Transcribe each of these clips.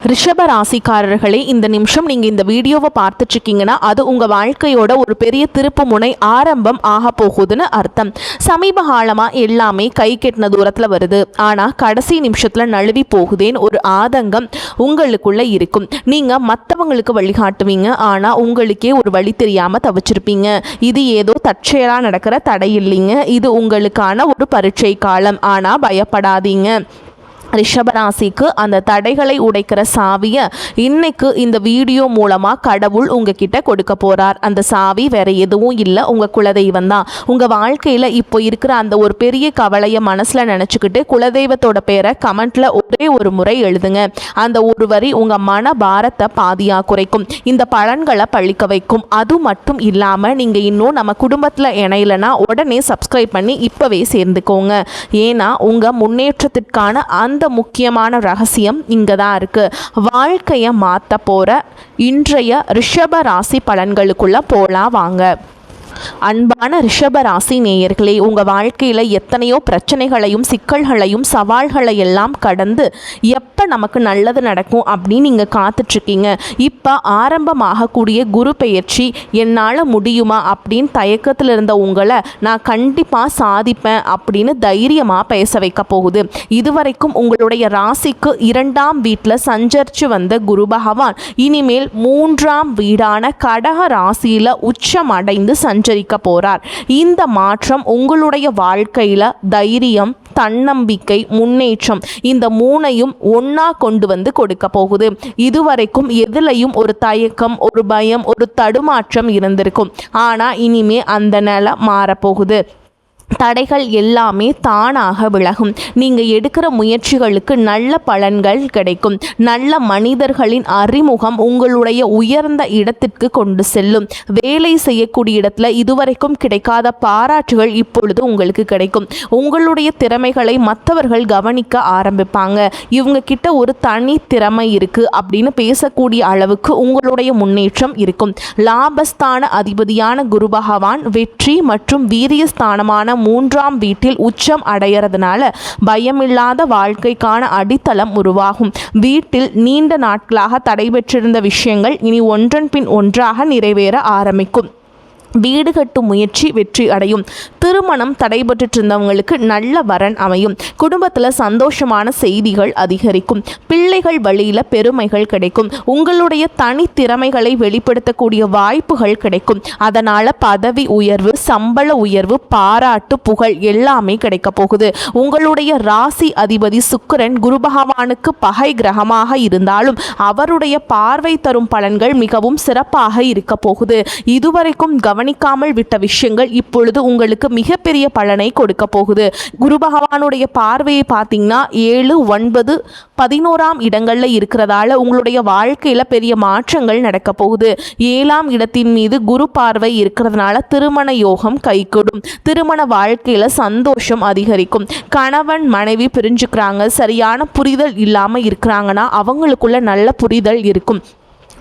ரிஷப ராசிக்காரர்களே, இந்த நிமிஷம் நீங்கள் இந்த வீடியோவை பார்த்துட்ருக்கீங்கன்னா அது உங்கள் வாழ்க்கையோட ஒரு பெரிய திருப்பு முனை ஆரம்பம் ஆக போகுதுன்னு அர்த்தம். சமீப காலமாக எல்லாமே கை கெட்டின தூரத்தில் வருது, ஆனால் கடைசி நிமிஷத்தில் நழுவி போகுதேன்னு ஒரு ஆதங்கம் உங்களுக்குள்ளே இருக்கும். நீங்கள் மற்றவங்களுக்கு வழிகாட்டுவீங்க, ஆனால் உங்களுக்கே ஒரு வழி தெரியாமல் தவிச்சிருப்பீங்க. இது ஏதோ தற்செயலாக நடக்கிற தடை இல்லைங்க, இது உங்களுக்கான ஒரு பரீட்சை காலம். ஆனால் பயப்படாதீங்க. ரிஷபராசிக்கு அந்த தடைகளை உடைக்கிற சாவியை இன்னைக்கு இந்த வீடியோ மூலமாக கடவுள் உங்ககிட்ட கொடுக்க போகிறார். அந்த சாவி வேற எதுவும் இல்லை, உங்கள் குலதெய்வம் தான். உங்கள் வாழ்க்கையில் இப்போ இருக்கிற அந்த ஒரு பெரிய கவலையை மனசில் நினச்சிக்கிட்டு குலதெய்வத்தோட பேரை கமெண்ட்டில் ஒரே ஒரு முறை எழுதுங்க. அந்த ஒரு வரி உங்கள் மன பாரத்தை பாதியாக குறைக்கும், இந்த பலன்களை பழிக்க வைக்கும். அது மட்டும் இல்லாமல் நீங்கள் இன்னும் நம்ம குடும்பத்தில் இணையலைன்னா உடனே சப்ஸ்கிரைப் பண்ணி இப்போவே சேர்ந்துக்கோங்க. ஏன்னா உங்கள் முன்னேற்றத்திற்கான அந்த முக்கியமான ரகசியம் இங்கே தான் இருக்குது. வாழ்க்கையை மாற்ற போகிற இன்றைய ரிஷப ராசி பலன்களுக்குள்ளே போகலாம் வாங்க. அன்பான ரிஷப ராசி நேயர்களே, உங்கள் வாழ்க்கையில் எத்தனையோ பிரச்சனைகளையும் சிக்கல்களையும் சவால்களை எல்லாம் கடந்து எப்போ நமக்கு நல்லது நடக்கும் அப்படின்னு நீங்கள் காத்துட்ருக்கீங்க. இப்போ ஆரம்பமாகக்கூடிய குரு பெயர்ச்சி என்னால் முடியுமா அப்படின்னு தயக்கத்தில் இருந்த உங்களை நான் கண்டிப்பாக சாதிப்பேன் அப்படின்னு தைரியமாக பேச வைக்க போகுது. இதுவரைக்கும் உங்களுடைய ராசிக்கு 2ஆம் வீட்டில் சஞ்சரித்து வந்த குரு பகவான் இனிமேல் 3ஆம் வீடான கடக ராசியில் உச்சம் அடைந்து சஞ்சரிக்க போறார். இந்த மாற்றம் உங்களுடைய வாழ்க்கையில தைரியம், தன்னம்பிக்கை, முன்னேற்றம் இந்த மூணையும் ஒன்னா கொண்டு வந்து கொடுக்க போகுது. இதுவரைக்கும் எதுலையும் ஒரு தயக்கம், ஒரு பயம், ஒரு தடுமாற்றம் இருந்திருக்கும். ஆனா இனிமே அந்த நிலை மாறப்போகுது. தடைகள் எல்லாமே தானாக விலகும். நீங்கள் எடுக்கிற முயற்சிகளுக்கு நல்ல பலன்கள் கிடைக்கும். நல்ல மனிதர்களின் அறிமுகம் உங்களுடைய உயர்ந்த இடத்திற்கு கொண்டு செல்லும். வேலை செய்யக்கூடிய இடத்துல இதுவரைக்கும் கிடைக்காத பாராட்டுகள் இப்பொழுது உங்களுக்கு கிடைக்கும். உங்களுடைய திறமைகளை மற்றவர்கள் கவனிக்க ஆரம்பிப்பாங்க. இவங்க கிட்ட ஒரு தனி திறமை இருக்கு அப்படின்னு பேசக்கூடிய அளவுக்கு உங்களுடைய முன்னேற்றம் இருக்கும். லாபஸ்தான அதிபதியான குரு பகவான் வெற்றி மற்றும் வீரியஸ்தானமான 3ஆம் வீட்டில் உச்சம் அடைகிறதுனால பயமில்லாத வாழ்க்கைக்கான அடித்தளம் உருவாகும். வீட்டில் நீண்ட நாட்களாக தடைபெற்றிருந்த விஷயங்கள் இனி ஒன்றன் பின் ஒன்றாக நிறைவேற ஆரம்பிக்கும். வீடு கட்டும் முயற்சி வெற்றி அடையும். திருமணம் தடைபட்டு இருந்தவங்களுக்கு நல்ல வரன் அமையும். குடும்பத்தில் சந்தோஷமான செய்திகள் அதிகரிக்கும். பிள்ளைகள் வழியில் பெருமைகள் கிடைக்கும். உங்களுடைய தனித்திறமைகளை வெளிப்படுத்தக்கூடிய வாய்ப்புகள் கிடைக்கும். அதனால் பதவி உயர்வு, சம்பள உயர்வு, பாராட்டு, புகழ் எல்லாமே கிடைக்க போகுது. உங்களுடைய ராசி அதிபதி சுக்கிரன் குரு பகவானுக்கு பகை கிரகமாக இருந்தாலும் அவருடைய பார்வை தரும் பலன்கள் மிகவும் சிறப்பாக இருக்க போகுது. இதுவரைக்கும் கவனிக்காமல் விட்ட விஷயங்கள் இப்பொழுது உங்களுக்கு மிகப்பெரிய பலனை கொடுக்க போகுது. குரு பகவானுடைய பார்வையை பார்த்தீங்கன்னா 7, 9, 11ஆம் இடங்களில் இருக்கிறதால உங்களுடைய வாழ்க்கையில் பெரிய மாற்றங்கள் நடக்க போகுது. 7ஆம் இடத்தின் மீது குரு பார்வை இருக்கிறதுனால திருமண யோகம் கைகூடும். திருமண வாழ்க்கையில் சந்தோஷம் அதிகரிக்கும். கணவன் மனைவி பிரிஞ்சுக்கிறாங்க, சரியான புரிதல் இல்லாமல் இருக்கிறாங்கன்னா அவங்களுக்குள்ள நல்ல புரிதல் இருக்கும்.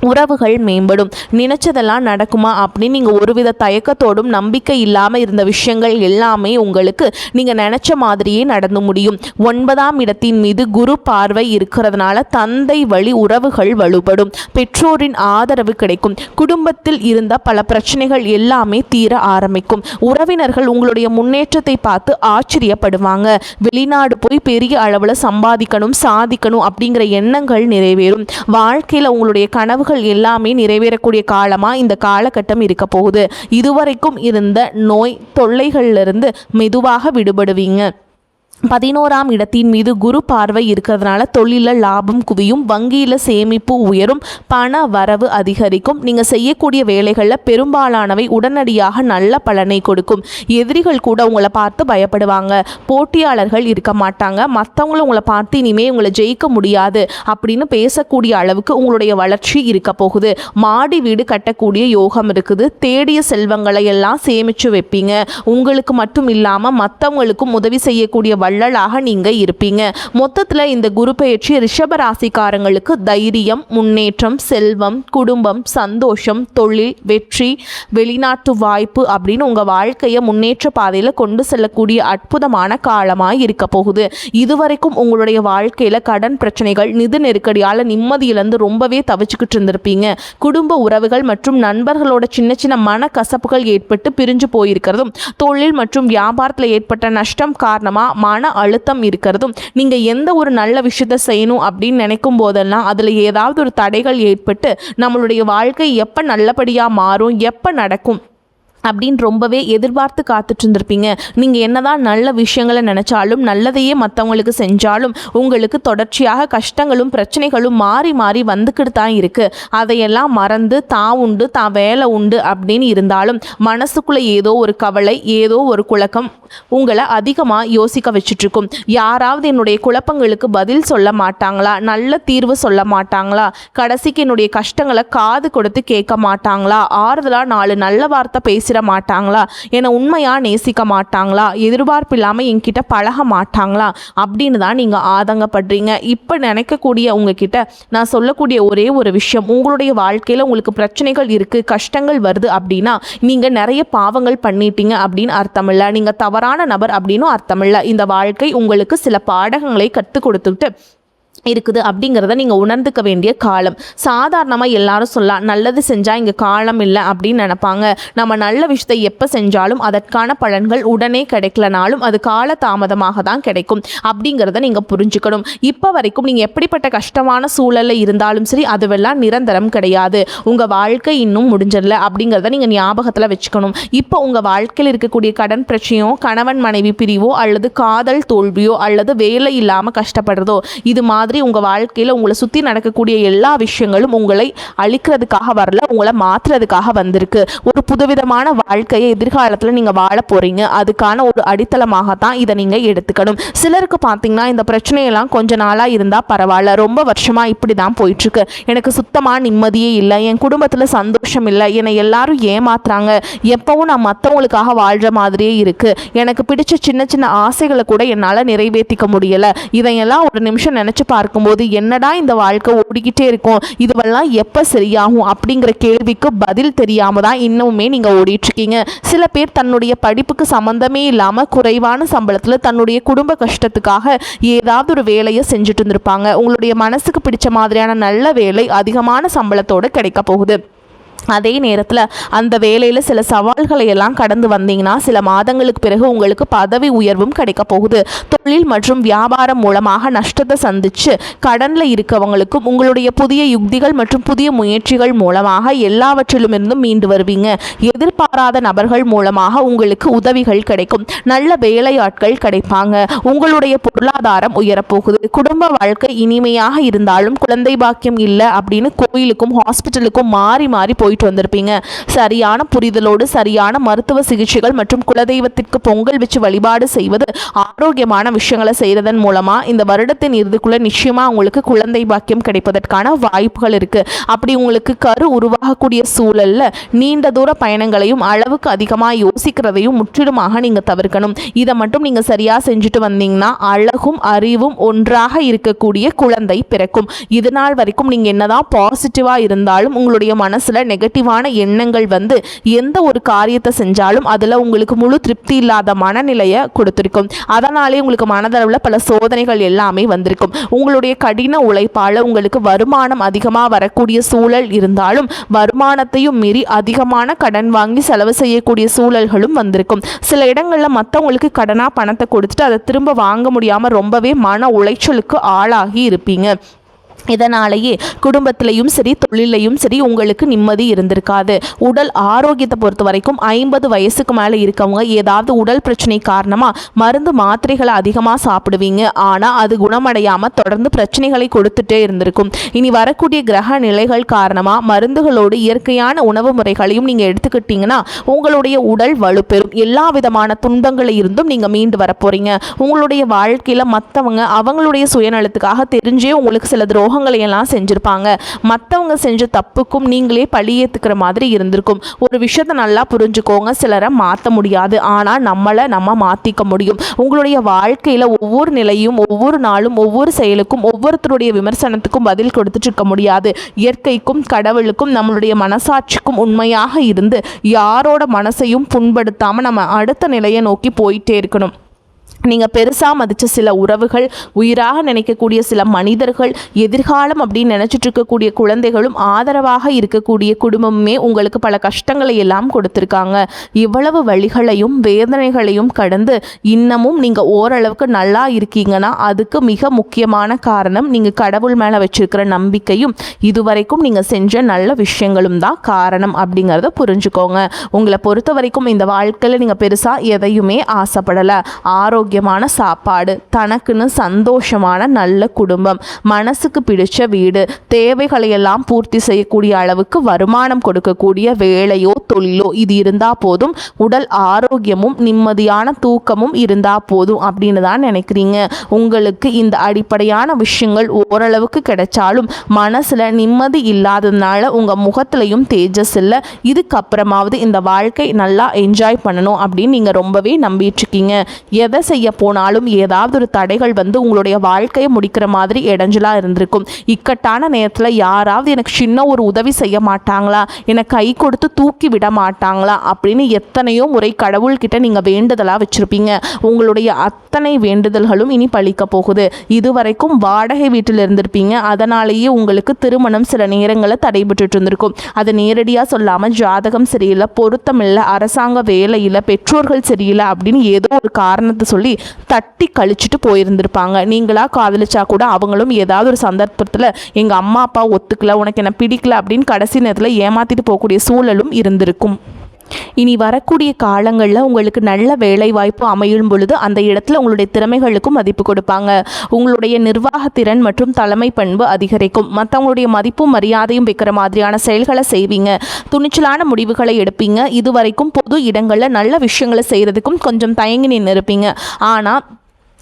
உறவுகள் மேம்படும். நினைச்சதெல்லாம் நடக்குமா அப்படின்னு நீங்கள் ஒருவித தயக்கத்தோடும் நம்பிக்கை இல்லாமல் இருந்த விஷயங்கள் எல்லாமே உங்களுக்கு நீங்கள் நினச்ச மாதிரியே நடந்து முடியும். 9ஆம் இடத்தின் மீது குரு பார்வை இருக்கிறதுனால தந்தை வழி உறவுகள் வலுப்படும். பெற்றோரின் ஆதரவு கிடைக்கும். குடும்பத்தில் இருந்த பல பிரச்சனைகள் எல்லாமே தீர ஆரம்பிக்கும். உறவினர்கள் உங்களுடைய முன்னேற்றத்தை பார்த்து ஆச்சரியப்படுவாங்க. வெளிநாடு போய் பெரிய அளவில் சம்பாதிக்கணும், சாதிக்கணும் அப்படிங்கிற எண்ணங்கள் நிறைவேறும். வாழ்க்கையில் உங்களுடைய கனவு எல்லாமே நிறைவேறக்கூடிய காலமா இந்த காலகட்டம் இருக்க போகுது. இதுவரைக்கும் இருந்த நோய் தொல்லைகளிலிருந்து மெதுவாக விடுபடுவீங்க. 11ஆம் இடத்தின் மீது குரு பார்வை இருக்கிறதுனால தொழிலில் லாபம் குவியும். வங்கியில் சேமிப்பு உயரும். பண வரவு அதிகரிக்கும். நீங்கள் செய்யக்கூடிய வேலைகளில் பெரும்பாலானவை உடனடியாக நல்ல பலனை கொடுக்கும். எதிரிகள் கூட உங்களை பார்த்து பயப்படுவாங்க. போட்டியாளர்கள் இருக்க மாட்டாங்க. மற்றவங்களும் உங்களை பார்த்து இனிமேல் உங்களை ஜெயிக்க முடியாது அப்படின்னு பேசக்கூடிய அளவுக்கு உங்களுடைய வளர்ச்சி இருக்க போகுது. மாடி வீடு கட்டக்கூடிய யோகம் இருக்குது. தேடிய செல்வங்களை எல்லாம் சேமித்து வைப்பீங்க. உங்களுக்கு மட்டும் இல்லாமல் மற்றவங்களுக்கும் உதவி செய்யக்கூடிய வள்ளலாக நீங்க இருப்பீங்க. மொத்தத்துல இந்த குரு பெயர்ச்சி ரிஷப ராசிக்காரங்களுக்கு தைரியம், முன்னேற்றம், செல்வம், குடும்பம், சந்தோஷம், தொழில், வெற்றி, வெளிநாட்டு வாய்ப்பு அப்படின்னு உங்க வாழ்க்கையை முன்னேற்ற பாதையில கொண்டு செல்லக்கூடிய அற்புதமான காலமாய் இருக்க போகுது. இதுவரைக்கும் உங்களுடைய வாழ்க்கையில கடன் பிரச்சனைகள், நிதி நெருக்கடியால நிம்மதியிலிருந்து ரொம்பவே தவிச்சுக்கிட்டு இருந்திருப்பீங்க. குடும்ப உறவுகள் மற்றும் நண்பர்களோட சின்ன சின்ன மனக்கசப்புகள் ஏற்பட்டு பிரிஞ்சு போயிருக்கிறதும், தொழில் மற்றும் வியாபாரத்தில் ஏற்பட்ட நஷ்டம் காரணமா மன அழுத்தம் இருக்கிறதும், நீங்க எந்த ஒரு நல்ல விஷயத்தை செய்யணும் அப்படின்னு நினைக்கும் போதெல்லாம் அதுல ஏதாவது ஒரு தடைகள் ஏற்பட்டு நம்மளுடைய வாழ்க்கை எப்ப நல்லபடியா மாறும், எப்ப நடக்கும் அப்படின்னு ரொம்பவே எதிர்பார்த்து காத்துட்டு இருந்திருப்பீங்க. நீங்கள் என்னதான் நல்ல விஷயங்களை நினச்சாலும், நல்லதையே மற்றவங்களுக்கு செஞ்சாலும் உங்களுக்கு தொடர்ச்சியாக கஷ்டங்களும் பிரச்சனைகளும் மாறி மாறி வந்துக்கிட்டு தான் இருக்குது. அதையெல்லாம் மறந்து தான் உண்டு தான் வேலை உண்டு அப்படின்னு இருந்தாலும் மனசுக்குள்ளே ஏதோ ஒரு கவலை, ஏதோ ஒரு குழப்பம் உங்களை அதிகமாக யோசிக்க வச்சுட்ருக்கும். யாராவது என்னுடைய குழப்பங்களுக்கு பதில் சொல்ல மாட்டாங்களா, நல்ல தீர்வு சொல்ல மாட்டாங்களா, கடைசிக்கு என்னுடைய கஷ்டங்களை காது கொடுத்து கேட்க மாட்டாங்களா, ஆறுதலாக 4 நல்ல வார்த்தை பேசுகிற மாட்டாங்களா, என்னை உண்மையாக நேசிக்க மாட்டாங்களா, எதிர்பார்ப்பு இல்லாமல் என்கிட்ட பழக மாட்டாங்களா அப்படின்னு தான் நீங்கள் ஆதங்கப்படுறீங்க. இப்போ நினைக்கக்கூடிய உங்ககிட்ட நான் சொல்லக்கூடிய ஒரே ஒரு விஷயம், உங்களுடைய வாழ்க்கையில் உங்களுக்கு பிரச்சனைகள் இருக்குது, கஷ்டங்கள் வருது அப்படின்னா நீங்கள் நிறைய பாவங்கள் பண்ணிட்டீங்க அப்படின்னு அர்த்தம் இல்லை. நீங்கள் தவறான நபர் அப்படின்னு அர்த்தம் இல்லை. இந்த வாழ்க்கை உங்களுக்கு சில பாடகங்களை கற்றுக் கொடுத்துட்டு இருக்குது அப்படிங்கிறத நீங்கள் உணர்ந்துக்க வேண்டிய காலம். சாதாரணமாக எல்லாரும் சொல்லலாம், நல்லது செஞ்சால் இங்கே காலம் இல்லை அப்படின்னு நினைப்பாங்க. நம்ம நல்ல விஷயத்தை எப்போ செஞ்சாலும் அதற்கான பலன்கள் உடனே கிடைக்கலனாலும் அது கால தாமதமாக தான் கிடைக்கும் அப்படிங்கிறத நீங்கள் புரிஞ்சுக்கணும். இப்போ வரைக்கும் நீங்கள் எப்படிப்பட்ட கஷ்டமான சூழலில் இருந்தாலும் சரி, அதுவெல்லாம் நிரந்தரம் கிடையாது. உங்கள் வாழ்க்கை இன்னும் முடிஞ்சிடல அப்படிங்கிறத நீங்கள் ஞாபகத்தில் வச்சுக்கணும். இப்போ உங்கள் வாழ்க்கையில் இருக்கக்கூடிய கடன் பிரச்சனையோ, கணவன் மனைவி பிரிவோ, அல்லது காதல் தோல்வியோ, அல்லது வேலை இல்லாமல் கஷ்டப்படுறதோ, இது மாதிரி உங்க வாழ்க்கையில உங்களை சுத்தி நடக்கக்கூடிய எல்லா விஷயங்களும் உங்களை அழிக்கிறதுக்காக வரல, உங்களை மாற்றுறதுக்காக வந்திருக்கு. ஒரு புதுவிதமான வாழ்க்கையை எதிர்காலத்தில் நீங்க வாழ போறீங்க. அதுக்கான ஒரு அடித்தளமாக தான் இதை நீங்க எடுத்துக்கணும். சிலருக்கு பார்த்தீங்கன்னா இந்த பிரச்சனையெல்லாம் கொஞ்ச நாளா இருந்தா பரவாயில்ல, ரொம்ப வருஷமா இப்படி தான் போயிட்டு இருக்கு, எனக்கு சுத்தமா நிம்மதியே இல்லை, என் குடும்பத்துல சந்தோஷம் இல்லை, என்னை எல்லாரும் ஏமாத்துறாங்க, எப்பவும் நான் மற்றவங்களுக்காக வாழ்ற மாதிரியே இருக்கு, எனக்கு பிடிச்ச சின்ன சின்ன ஆசைகளை கூட என்னால் நிறைவேற்றிக்க முடியல, இதையெல்லாம் ஒரு நிமிஷம் நினைச்சு பார்க்கும்போது என்னடா இந்த வாழ்க்கை ஓடிக்கிட்டே இருக்கும், இதுவெல்லாம் எப்போ சரியாகும் அப்படிங்கிற கேள்விக்கு பதில் தெரியாம தான் இன்னுமே நீங்கள் ஓடிட்டு இருக்கீங்க. சில பேர் தன்னுடைய படிப்புக்கு சம்மந்தமே இல்லாமல் குறைவான சம்பளத்தில் தன்னுடைய குடும்ப கஷ்டத்துக்காக ஏதாவது ஒரு வேலையை செஞ்சுட்டு இருந்திருப்பாங்க. உங்களுடைய மனசுக்கு பிடிச்ச மாதிரியான நல்ல வேலை அதிகமான சம்பளத்தோடு கிடைக்க போகுது. அதே நேரத்தில் அந்த வேலையில் சில சவால்களை எல்லாம் கடந்து வந்தீங்கன்னா சில மாதங்களுக்கு பிறகு உங்களுக்கு பதவி உயர்வும் கிடைக்க போகுது. தொழில் மற்றும் வியாபாரம் மூலமாக நஷ்டத்தை சந்திச்சு கடனில் இருக்கவங்களுக்கும் உங்களுடைய புதிய யுக்திகள் மற்றும் புதிய முயற்சிகள் மூலமாக எல்லாவற்றிலுமிருந்தும் மீண்டு வருவீங்க. எதிர்பாராத நபர்கள் மூலமாக உங்களுக்கு உதவிகள் கிடைக்கும். நல்ல வேலையாட்கள் கிடைப்பாங்க. உங்களுடைய பொருளாதாரம் உயரப்போகுது. குடும்ப வாழ்க்கை இனிமையாக இருந்தாலும் குழந்தை பாக்கியம் இல்லை அப்படின்னு கோயிலுக்கும் ஹாஸ்பிட்டலுக்கும் மாறி மாறி போயிட்டு வந்திருப்பீங்க. சரியான புரிதலோடு சரியான மருத்துவ சிகிச்சைகள் மற்றும் குலதெய்வத்திற்கு பொங்கல் வச்சு வழிபாடு செய்வது, ஆரோக்கியமான விஷயங்களை செய்யறதன் மூலமா இந்த வருடத்தின் இறுதிக்குள்ள நிச்சயமா உங்களுக்கு குழந்தை பாக்கியம் கிடைப்பதற்கான வாய்ப்புகள் இருக்கு. அப்படி உங்களுக்கு கரு உருவாகக்கூடிய சூழல்ல நீண்ட தூர பயணங்களையும் அளவுக்கு அதிகமாக யோசிக்கிறதையும் முற்றிலுமாக நீங்க தவிர்க்கணும். இதை மட்டும் நீங்க சரியா செஞ்சுட்டு வந்தீங்கன்னா அழகும் அறிவும் ஒன்றாக இருக்கக்கூடிய குழந்தை பிறக்கும். இது நாள் வரைக்கும் நீங்க என்னதான் பாசிட்டிவா இருந்தாலும் உங்களுடைய மனசுல நெகட்டிவான எண்ணங்கள் வந்து எந்த ஒரு காரியத்தை செஞ்சாலும் அதில் உங்களுக்கு முழு திருப்தி இல்லாத மனநிலையை கொடுத்துருக்கும். அதனாலே உங்களுக்கு மனதளவில் பல சோதனைகள் எல்லாமே வந்திருக்கும். உங்களுடைய கடின உழைப்பால் உங்களுக்கு வருமானம் அதிகமாக வரக்கூடிய சூழல் இருந்தாலும் வருமானத்தையும் மீறி அதிகமான கடன் வாங்கி செலவு செய்யக்கூடிய சூழல்களும் வந்திருக்கும். சில இடங்களில் மற்றவங்களுக்கு கடனாக பணத்தை கொடுத்துட்டு அதை திரும்ப வாங்க முடியாமல் ரொம்பவே மன உளைச்சலுக்கு ஆளாகி இருப்பீங்க. இதனாலேயே குடும்பத்திலையும் சரி தொழிலையும் சரி உங்களுக்கு நிம்மதி இருந்திருக்காது. உடல் ஆரோக்கியத்தை பொறுத்த வரைக்கும் 50 வயசுக்கு மேலே இருக்கவங்க ஏதாவது உடல் பிரச்சனை காரணமாக மருந்து மாத்திரைகளை அதிகமாக சாப்பிடுவீங்க. ஆனால் அது குணமடையாமல் தொடர்ந்து பிரச்சனைகளை கொடுத்துட்டே இருந்திருக்கும். இனி வரக்கூடிய கிரக நிலைகள் காரணமாக மருந்துகளோடு இயற்கையான உணவு முறைகளையும் நீங்கள் எடுத்துக்கிட்டீங்கன்னா உங்களுடைய உடல் வலுப்பெறும். எல்லா விதமான துன்பங்களை இருந்தும் நீங்கள் மீண்டு வரப்போறீங்க. உங்களுடைய வாழ்க்கையில் மற்றவங்க அவங்களுடைய சுயநலத்துக்காக தெரிஞ்சே உங்களுக்கு சில துரோகங்களை எல்லாம் செஞ்சுருப்பாங்க. மற்றவங்க செஞ்ச தப்புக்கும் நீங்களே பழியேற்றுக்கிற மாதிரி இருந்திருக்கும். ஒரு விஷயத்தை நல்லா புரிஞ்சுக்கோங்க, சிலரை மாற்ற முடியாது, ஆனால் நம்மளை நம்ம மாற்றிக்க முடியும். உங்களுடைய வாழ்க்கையில் ஒவ்வொரு நிலையும், ஒவ்வொரு நாளும், ஒவ்வொரு செயலுக்கும், ஒவ்வொருத்தருடைய விமர்சனத்துக்கும் பதில் கொடுத்துட்டு இருக்க முடியாது. இயற்கைக்கும் கடவுளுக்கும் நம்மளுடைய மனசாட்சிக்கும் உண்மையாக இருந்து யாரோட மனசையும் புண்படுத்தாமல் நம்ம அடுத்த நிலையை நோக்கி போயிட்டே இருக்கணும். நீங்கள் பெருசாக மதித்த சில உறவுகள், உயிராக நினைக்கக்கூடிய சில மனிதர்கள், எதிர்காலம் அப்படின்னு நினச்சிட்டு இருக்கக்கூடிய குழந்தைகளும், ஆதரவாக இருக்கக்கூடிய குடும்பமுமே உங்களுக்கு பல கஷ்டங்களை எல்லாம் கொடுத்துருக்காங்க. இவ்வளவு வழிகளையும் வேதனைகளையும் கடந்து இன்னமும் நீங்கள் ஓரளவுக்கு நல்லா இருக்கீங்கன்னா அதுக்கு மிக முக்கியமான காரணம் நீங்கள் கடவுள் மேலே வச்சிருக்கிற நம்பிக்கையும் இதுவரைக்கும் நீங்கள் செஞ்ச நல்ல விஷயங்களும் தான் காரணம் அப்படிங்கிறத புரிஞ்சுக்கோங்க. உங்களை பொறுத்த வரைக்கும் இந்த வாழ்க்கையில் நீங்கள் பெருசாக எதையுமே ஆசைப்படலை. ஆரோக்கியமான சாப்பாடு, தனக்குன்னு சந்தோஷமான நல்ல குடும்பம், மனசுக்கு பிடிச்ச வீடு, தேவைகளை எல்லாம் பூர்த்தி செய்யக்கூடிய அளவுக்கு வருமானம் கொடுக்கக்கூடிய வேலையோ தொழிலோ இது இருந்தால் போதும். உடல் ஆரோக்கியமும் நிம்மதியான தூக்கமும் இருந்தால் போதும் அப்படின்னு தான் நினைக்கிறீங்க. உங்களுக்கு இந்த அடிப்படையான விஷயங்கள் ஓரளவுக்கு கிடைச்சாலும் மனசில் நிம்மதி இல்லாததுனால உங்கள் முகத்திலையும் தேஜஸ் இல்லை. இதுக்கப்புறமாவது இந்த வாழ்க்கை நல்லா என்ஜாய் பண்ணணும் அப்படின்னு நீங்கள் ரொம்பவே நம்பிட்டு இருக்கீங்க. எதை செய்ய போனாலும் ஏதாவது ஒரு தடைகள் வந்து உங்களுடைய வாழ்க்கையை முடிக்கிற மாதிரி இடைஞ்சலாக இருந்திருக்கும். இக்கட்டான நேரத்தில் யாராவது எனக்கு சின்ன ஒரு உதவி செய்ய மாட்டாங்களா, எனக்கு கை கொடுத்து தூக்கி விட மாட்டாங்களா அப்படின்னு எத்தனையோ முறை கடவுள்கிட்ட நீங்கள் வேண்டுதலாக வச்சுருப்பீங்க. உங்களுடைய அத்தனை வேண்டுதல்களும் இனி பழிக்க போகுது. இதுவரைக்கும் வாடகை வீட்டில் இருந்திருப்பீங்க. அதனாலேயே உங்களுக்கு திருமணம் சில நேரங்களில் தடைபட்டு இருந்திருக்கும். அது நேரடியாக சொல்லாமல் ஜாதகம் சரியில்லை, பொருத்தமில்லை, அரசாங்க வேலையில், பெற்றோர்கள் சரியில்லை அப்படின்னு ஏதோ ஒரு காரணத்தை சொல்லி தட்டி கழிச்சிட்டு போயிருந்திருப்பாங்க. நீங்களா காதலிச்சா கூட அவங்களும் ஏதாவது ஒரு சந்தர்ப்பத்தில் எங்கள் அம்மா அப்பா ஒத்துக்கல, உனக்கு என்ன பிடிக்கல அப்படின்னு கடைசி நேரத்தில் ஏமாற்றிட்டு போகக்கூடிய சூழலும் இருந்திருக்கும். இனி வரக்கூடிய காலங்களில் உங்களுக்கு நல்ல வேலை வாய்ப்பு அமையும் பொழுது அந்த இடத்துல உங்களுடைய திறமைகளுக்கும் மதிப்பு கொடுப்பாங்க. உங்களுடைய நிர்வாகத்திறன் மற்றும் தலைமை பண்பு அதிகரிக்கும். மற்றவங்களுடைய மதிப்பும் மரியாதையும் வைக்கிற மாதிரியான செயல்களை செய்வீங்க. துணிச்சலான முடிவுகளை எடுப்பீங்க. இதுவரைக்கும் பொது இடங்களில் நல்ல விஷயங்களை செய்கிறதுக்கும் கொஞ்சம் தயங்கி நின்று இருப்பீங்க. ஆனால்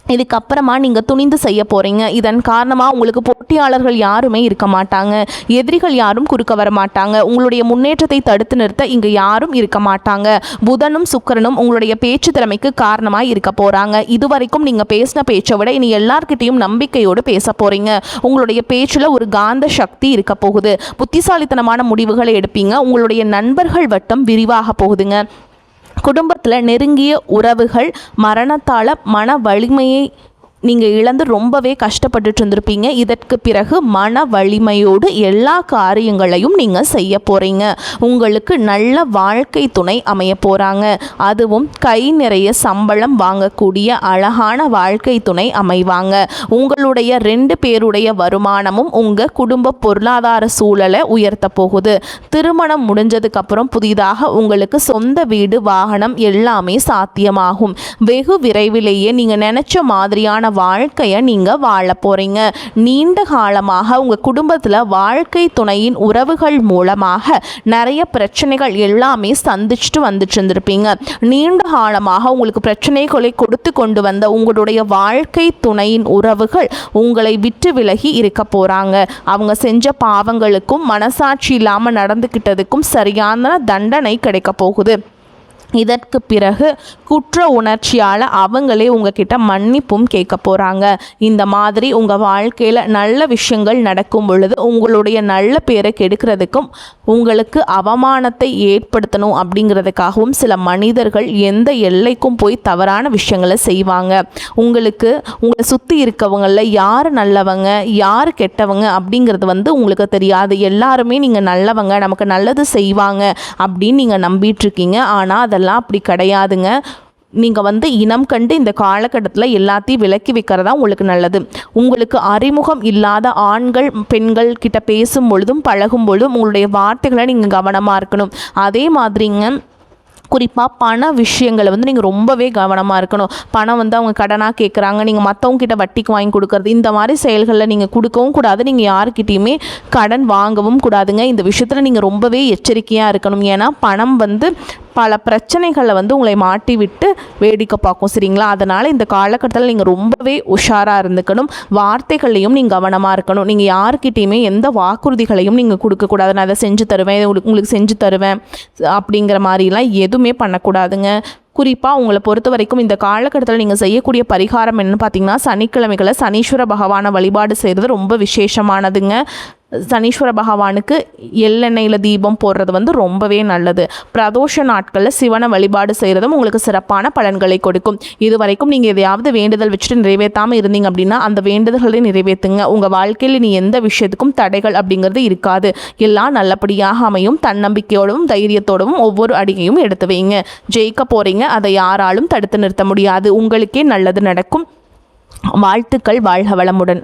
இதுக்கப்புறமா நீங்கள் துணிந்து செய்ய போகிறீங்க. இதன் காரணமாக உங்களுக்கு போட்டியாளர்கள் யாருமே இருக்க மாட்டாங்க. எதிரிகள் யாரும் குறுக்க வர மாட்டாங்க. உங்களுடைய முன்னேற்றத்தை தடுத்து நிறுத்த இங்கே யாரும் இருக்க மாட்டாங்க. புதனும் சுக்கிரனும் உங்களுடைய பேச்சு திறமைக்கு காரணமாக இருக்க போகிறாங்க. இதுவரைக்கும் நீங்கள் பேசின பேச்சை விட இனி எல்லார்கிட்டையும் நம்பிக்கையோடு பேச போகிறீங்க. உங்களுடைய பேச்சில் ஒரு காந்த சக்தி இருக்க போகுது. புத்திசாலித்தனமான முடிவுகளை எடுப்பீங்க. உங்களுடைய நண்பர்கள் வட்டம் விரிவாக போகுதுங்க. குடும்பத்தில் நெருங்கிய உறவுகள் மரணத்தால் மன வலிமையை நீங்கள் இழந்து ரொம்பவே கஷ்டப்பட்டுட்டு இருந்திருப்பீங்க. இதற்கு பிறகு மன வலிமையோடு எல்லா காரியங்களையும் நீங்கள் செய்ய போகிறீங்க. உங்களுக்கு நல்ல வாழ்க்கை துணை அமைய போகிறாங்க. அதுவும் கை நிறைய சம்பளம் வாங்கக்கூடிய அழகான வாழ்க்கை துணை அமைவாங்க. உங்களுடைய 2 பேருடைய வருமானமும் உங்கள் குடும்ப பொருளாதார சூழலை உயர்த்த போகுது. திருமணம் முடிஞ்சதுக்கப்புறம் புதிதாக உங்களுக்கு சொந்த வீடு, வாகனம் எல்லாமே சாத்தியமாகும். வெகு விரைவிலேயே நீங்கள் நினச்ச மாதிரியான வாழ்க்கையை நீங்கள் வாழ போகிறீங்க. நீண்ட காலமாக உங்கள் குடும்பத்தில் வாழ்க்கை துணையின் உறவுகள் மூலமாக நிறைய பிரச்சனைகள் எல்லாமே சந்திச்சுட்டு வந்துட்டு இருந்திருப்பீங்க. நீண்ட காலமாக உங்களுக்கு பிரச்சனைகளை கொடுத்து கொண்டு வந்த உங்களுடைய வாழ்க்கை துணையின் உறவுகள் உங்களை விட்டு விலகி இருக்க போகிறாங்க. அவங்க செஞ்ச பாவங்களுக்கும் மனசாட்சி இல்லாமல் நடந்துக்கிட்டதுக்கும் சரியான தண்டனை கிடைக்க போகுது. இதற்கு பிறகு குற்ற உணர்ச்சியால் அவங்களே உங்ககிட்ட மன்னிப்பும் கேட்க போகிறாங்க. இந்த மாதிரி உங்கள் வாழ்க்கையில் நல்ல விஷயங்கள் நடக்கும் பொழுது உங்களுடைய நல்ல பேரை கெடுக்கிறதுக்கும் உங்களுக்கு அவமானத்தை ஏற்படுத்தணும் அப்படிங்கிறதுக்காகவும் சில மனிதர்கள் எந்த எல்லைக்கும் போய் தவறான விஷயங்களை செய்வாங்க. உங்களை சுற்றி இருக்கவங்களில் யார் நல்லவங்க யார் கெட்டவங்க அப்படிங்கிறது உங்களுக்கு தெரியாது. எல்லாருமே நீங்கள் நல்லவங்க, நமக்கு நல்லது செய்வாங்க அப்படின்னு நீங்கள் நம்பிட்டுருக்கீங்க. ஆனால் அதெல்லாம் அப்படி கிடையாதுங்க. நீங்கள் இனம் கண்டு இந்த காலகட்டத்தில் எல்லாத்தையும் விலக்கி வைக்கிறதா உங்களுக்கு நல்லது. உங்களுக்கு அறிமுகம் இல்லாத ஆண்கள் பெண்கள் கிட்ட பேசும் பொழுதும் பழகும் பொழுதும் உங்களுடைய வார்த்தைகளை நீங்கள் கவனமாக இருக்கணும். அதே மாதிரிங்க குறிப்பாக பண விஷயங்களை நீங்கள் ரொம்பவே கவனமாக இருக்கணும். பணம் அவங்க கடனாக கேட்குறாங்க, நீங்கள் மற்றவங்க கிட்ட வட்டிக்கு வாங்கி கொடுக்கறது, இந்த மாதிரி செயல்களில் நீங்கள் கொடுக்கவும் கூடாது. நீங்கள் யாருக்கிட்டையுமே கடன் வாங்கவும் கூடாதுங்க. இந்த விஷயத்தில் நீங்கள் ரொம்பவே எச்சரிக்கையாக இருக்கணும். ஏன்னா பணம் பல பிரச்சனைகளை வந்து உங்களை மாட்டி விட்டு வேடிக்கை பார்க்கும். சரிங்களா? அதனால் இந்த காலகட்டத்தில் நீங்கள் ரொம்பவே உஷாராக இருந்துக்கணும். வார்த்தைகள்லையும் நீங்கள் கவனமாக இருக்கணும். நீங்கள் யாருக்கிட்டேயுமே எந்த வாக்குறுதிகளையும் நீங்கள் கொடுக்கக்கூடாது. நான் அதை செஞ்சு தருவேன், உங்களுக்கு செஞ்சு தருவேன் அப்படிங்கிற மாதிரிலாம் எதுவுமே பண்ணக்கூடாதுங்க. குறிப்பாக உங்களை பொறுத்த வரைக்கும் இந்த காலகட்டத்தில் நீங்கள் செய்யக்கூடிய பரிகாரம் என்னென்னு பார்த்தீங்கன்னா, சனிக்கிழமைகளை சனீஸ்வர பகவானை வழிபாடு செய்கிறது ரொம்ப விசேஷமானதுங்க. சனீஸ்வர பகவானுக்கு எள்ளெண்ணெயில் தீபம் போடுறது வந்து ரொம்பவே நல்லது. பிரதோஷ நாட்களில் சிவனை வழிபாடு செய்கிறதும் உங்களுக்கு சிறப்பான பலன்களை கொடுக்கும். இது வரைக்கும் நீங்கள் எதையாவது வேண்டுதல் வச்சுட்டு நிறைவேற்றாமல் இருந்தீங்க அப்படின்னா அந்த வேண்டுதல்களை நிறைவேற்றுங்க. உங்கள் வாழ்க்கையில் நீ எந்த விஷயத்துக்கும் தடைகள் அப்படிங்கிறது இருக்காது. எல்லாம் நல்லபடியாக அமையும். தன்னம்பிக்கையோடவும் தைரியத்தோடவும் ஒவ்வொரு அடியையும் எடுத்து வைங்க. ஜெயிக்க போகிறீங்க. அதை யாராலும் தடுத்து நிறுத்த முடியாது. உங்களுக்கே நல்லது நடக்கும். வாழ்த்துக்கள். வாழ்க வளமுடன்.